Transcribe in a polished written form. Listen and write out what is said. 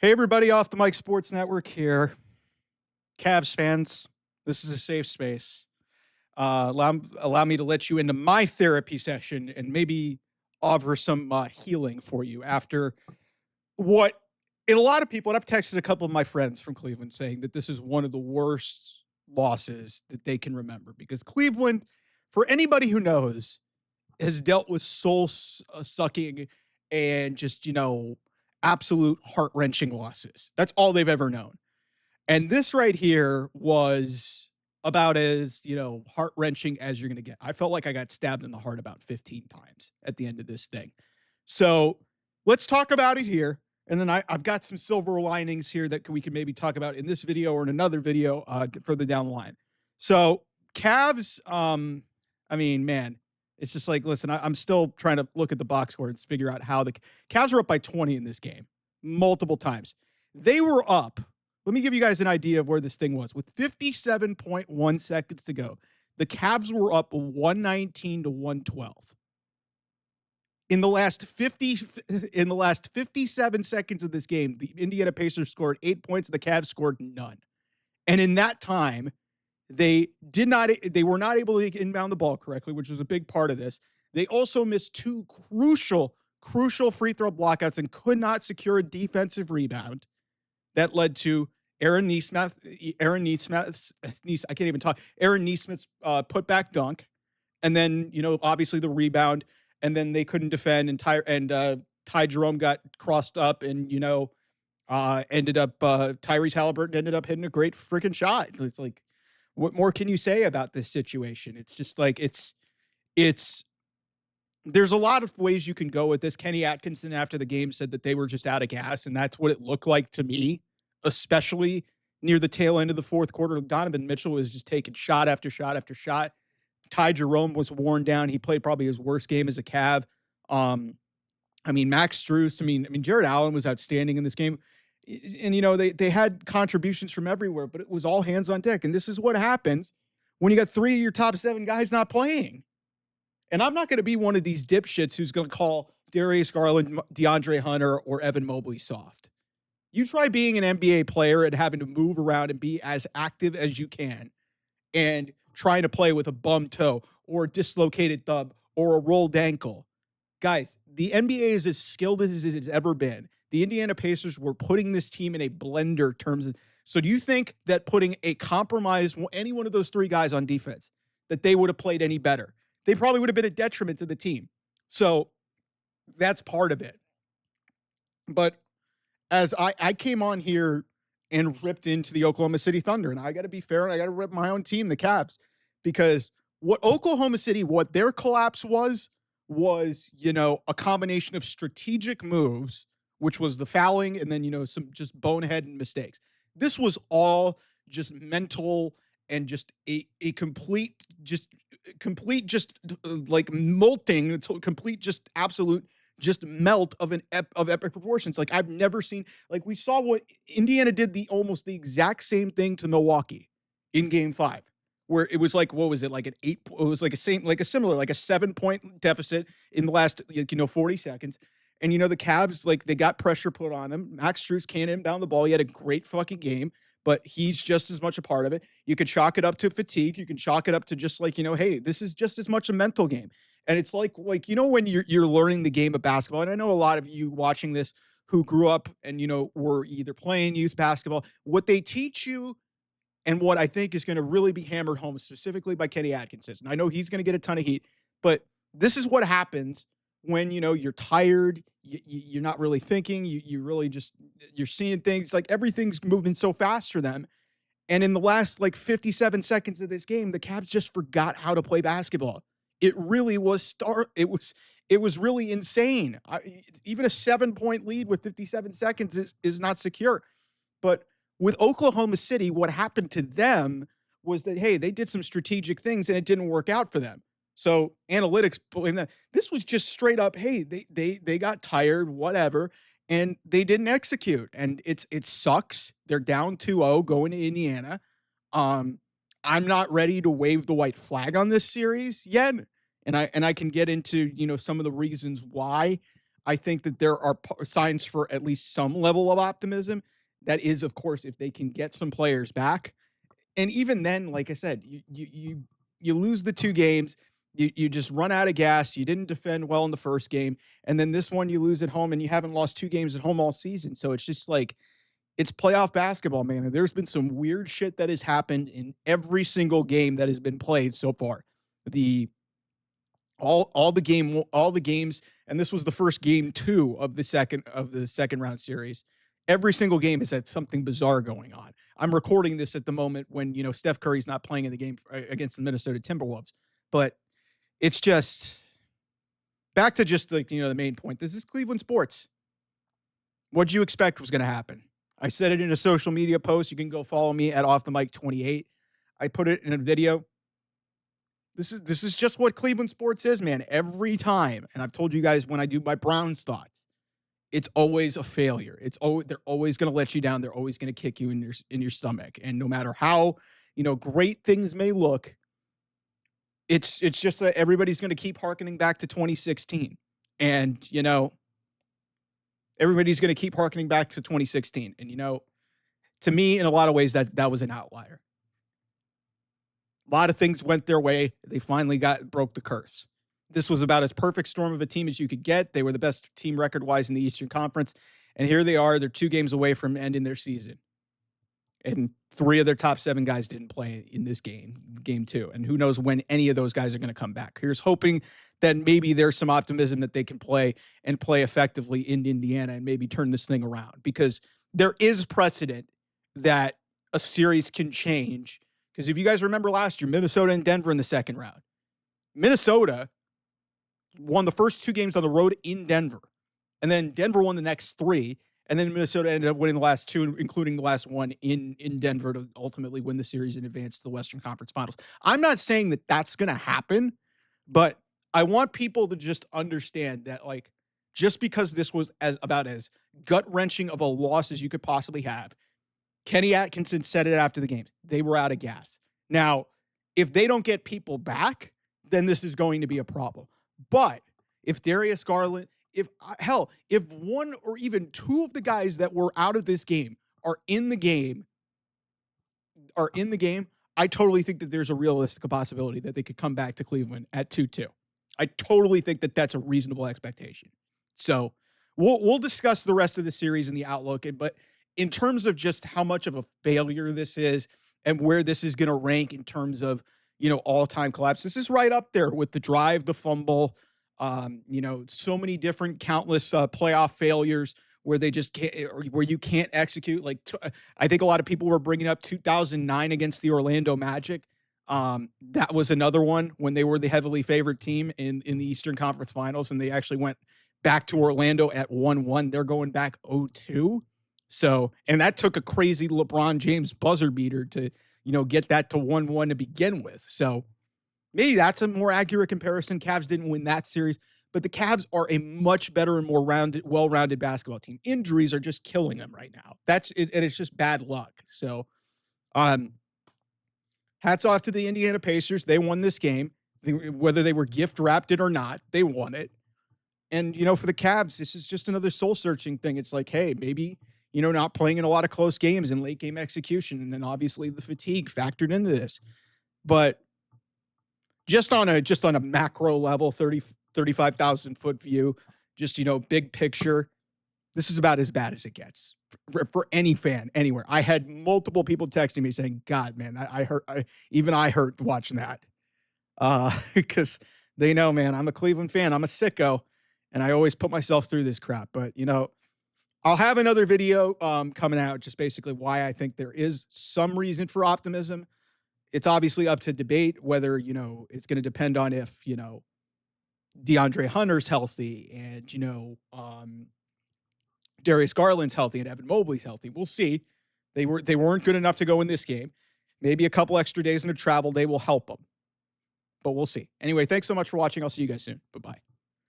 Hey, everybody, off the Mike Sports Network here. Cavs fans, this is a safe space. Allow me to let you into my therapy session and maybe offer some healing for you after what, in a lot of people, and I've texted a couple of my friends from Cleveland saying that this is one of the worst losses that they can remember because Cleveland, for anybody who knows, has dealt with soul sucking and just, absolute heart wrenching losses. That's all they've ever known. And this right here was about as, heart wrenching as you're going to get. I felt like I got stabbed in the heart about 15 times at the end of this thing. So let's talk about it here. And then I've got some silver linings here that we can maybe talk about in this video or in another video further down the line. So Cavs, I mean, man, it's just like, listen, I'm still trying to look at the box score and figure out how the Cavs were up by 20 in this game multiple times. They were up. Let me give you guys an idea of where this thing was. With 57.1 seconds to go, the Cavs were up 119 to 112. In the last 57 seconds of this game, the Indiana Pacers scored 8 points, the Cavs scored none. And in that time, they were not able to inbound the ball correctly, which was a big part of this. They also missed two crucial free throw blockouts and could not secure a defensive rebound. That led to Aaron Nesmith's putback dunk. And then, obviously the rebound, and then they couldn't defend, and Ty Jerome got crossed up and, Tyrese Halliburton ended up hitting a great freaking shot. It's like, what more can you say about this situation? It's just like, there's a lot of ways you can go with this. Kenny Atkinson after the game said that they were just out of gas, and that's what it looked like to me, especially near the tail end of the fourth quarter. Donovan Mitchell was just taking shot after shot after shot. Ty Jerome was worn down. He played probably his worst game as a Cav. Max Strus, Jared Allen was outstanding in this game. And, they had contributions from everywhere, but it was all hands on deck. And this is what happens when you got three of your top seven guys not playing. And I'm not going to be one of these dipshits who's going to call Darius Garland, DeAndre Hunter, or Evan Mobley soft. You try being an NBA player and having to move around and be as active as you can and trying to play with a bum toe or a dislocated thumb or a rolled ankle. Guys, the NBA is as skilled as it has ever been. The Indiana Pacers were putting this team in a blender terms of. So do you think that putting a compromised, any one of those three guys on defense, that they would have played any better? They probably would have been a detriment to the team. So that's part of it. But as I came on here and ripped into the Oklahoma City Thunder, and I got to be fair, and I got to rip my own team, the Cavs, because what their collapse was, a combination of strategic moves, which was the fouling, and then, some just bonehead mistakes. This was all just mental and just a complete like molting, complete, just absolute, just melt of epic proportions. Like I've never seen, like we saw what Indiana did almost the exact same thing to Milwaukee in Game 5. Where it was like, what was it? Like it was like a 7-point deficit in the last, 40 seconds. And, the Cavs, like they got pressure put on them. Max Strus can't inbound the ball. He had a great fucking game, but he's just as much a part of it. You could chalk it up to fatigue. You can chalk it up to just like, hey, this is just as much a mental game. And it's like, when you're learning the game of basketball, and I know a lot of you watching this who grew up and, were either playing youth basketball, what they teach you and what I think is going to really be hammered home specifically by Kenny Atkinson. And I know he's going to get a ton of heat, but this is what happens when, you're tired, you're not really thinking, you really just, you're seeing things, like everything's moving so fast for them. And in the last 57 seconds of this game, the Cavs just forgot how to play basketball. It really was it was really insane. Even a 7-point lead with 57 seconds is not secure. But with Oklahoma City, what happened to them was that, hey, they did some strategic things and it didn't work out for them. So analytics blame that. This was just straight up, hey, they got tired, whatever, and they didn't execute. And it sucks. They're down 2-0 going to Indiana. I'm not ready to wave the white flag on this series yet. And I can get into, some of the reasons why. I think that there are signs for at least some level of optimism. That is, of course, if they can get some players back. And even then, like I said, you lose the 2 games, you just run out of gas, you didn't defend well in the first game, and then this one you lose at home, and you haven't lost 2 games at home all season, so it's just like, it's playoff basketball, man, and there's been some weird shit that has happened in every single game that has been played so far. The all the games, and this was the first game 2 of the second round series. Every single game has had something bizarre going on. I'm recording this at the moment when, Steph Curry's not playing in the game against the Minnesota Timberwolves. But it's just back to just like, the main point. This is Cleveland sports. What'd you expect was going to happen? I said it in a social media post. You can go follow me at Off the Mic 28. I put it in a video. This is just what Cleveland sports is, man. Every time, and I've told you guys when I do my Browns thoughts, it's always a failure. They're always going to let you down. They're always going to kick you in your stomach. And no matter how great things may look, it's just that everybody's going to keep harkening back to 2016, and everybody's going to keep harkening back to 2016. And to me, in a lot of ways, that was an outlier. A lot of things went their way. They finally broke the curse. This was about as perfect storm of a team as you could get. They were the best team record-wise in the Eastern Conference. And here they are. They're 2 games away from ending their season. And 3 of their top 7 guys didn't play in this game 2. And who knows when any of those guys are going to come back. Here's hoping that maybe there's some optimism that they can play effectively in Indiana and maybe turn this thing around. Because there is precedent that a series can change. Because if you guys remember last year, Minnesota and Denver in the second round. Minnesota won the first 2 games on the road in Denver. And then Denver won the next 3. And then Minnesota ended up winning the last 2, including the last one in Denver, to ultimately win the series and advance to the Western Conference Finals. I'm not saying that that's going to happen, but I want people to just understand that, like, just because this was about as gut-wrenching of a loss as you could possibly have, Kenny Atkinson said it after the games. They were out of gas. Now, if they don't get people back, then this is going to be a problem. But if Darius Garland, if 1 or even 2 of the guys that were out of this game are in the game, I totally think that there's a realistic possibility that they could come back to Cleveland at 2-2. I totally think that that's a reasonable expectation. So we'll discuss the rest of the series and the outlook, but in terms of just how much of a failure this is and where this is going to rank in terms of, all-time collapse, this is right up there with the drive, the fumble, so many different countless playoff failures where they just can't, or where you can't execute. Like, I think a lot of people were bringing up 2009 against the Orlando Magic. That was another one when they were the heavily favored team in the Eastern Conference Finals, and they actually went back to Orlando at 1-1. They're going back 0-2. So, and that took a crazy LeBron James buzzer beater to, get that to 1-1 to begin with. So maybe that's a more accurate comparison. Cavs didn't win that series, but the Cavs are a much better and more well-rounded basketball team. Injuries are just killing them right now. That's it, and it's just bad luck. So, hats off to the Indiana Pacers. They won this game. Whether they were gift-wrapped it or not, they won it. And, for the Cavs, this is just another soul-searching thing. It's like, hey, maybe, not playing in a lot of close games and late-game execution, and then obviously the fatigue factored into this. But just on a macro level, 35,000-foot view, just, big picture, this is about as bad as it gets for any fan anywhere. I had multiple people texting me saying, God, man, I hurt watching that. Because they know, man, I'm a Cleveland fan. I'm a sicko, and I always put myself through this crap. But, I'll have another video coming out, just basically why I think there is some reason for optimism. It's obviously up to debate whether, it's going to depend on if, DeAndre Hunter's healthy and, Darius Garland's healthy and Evan Mobley's healthy. We'll see. They weren't good enough to go in this game. Maybe a couple extra days in a travel day will help them. But we'll see. Anyway, thanks so much for watching. I'll see you guys soon. Bye-bye.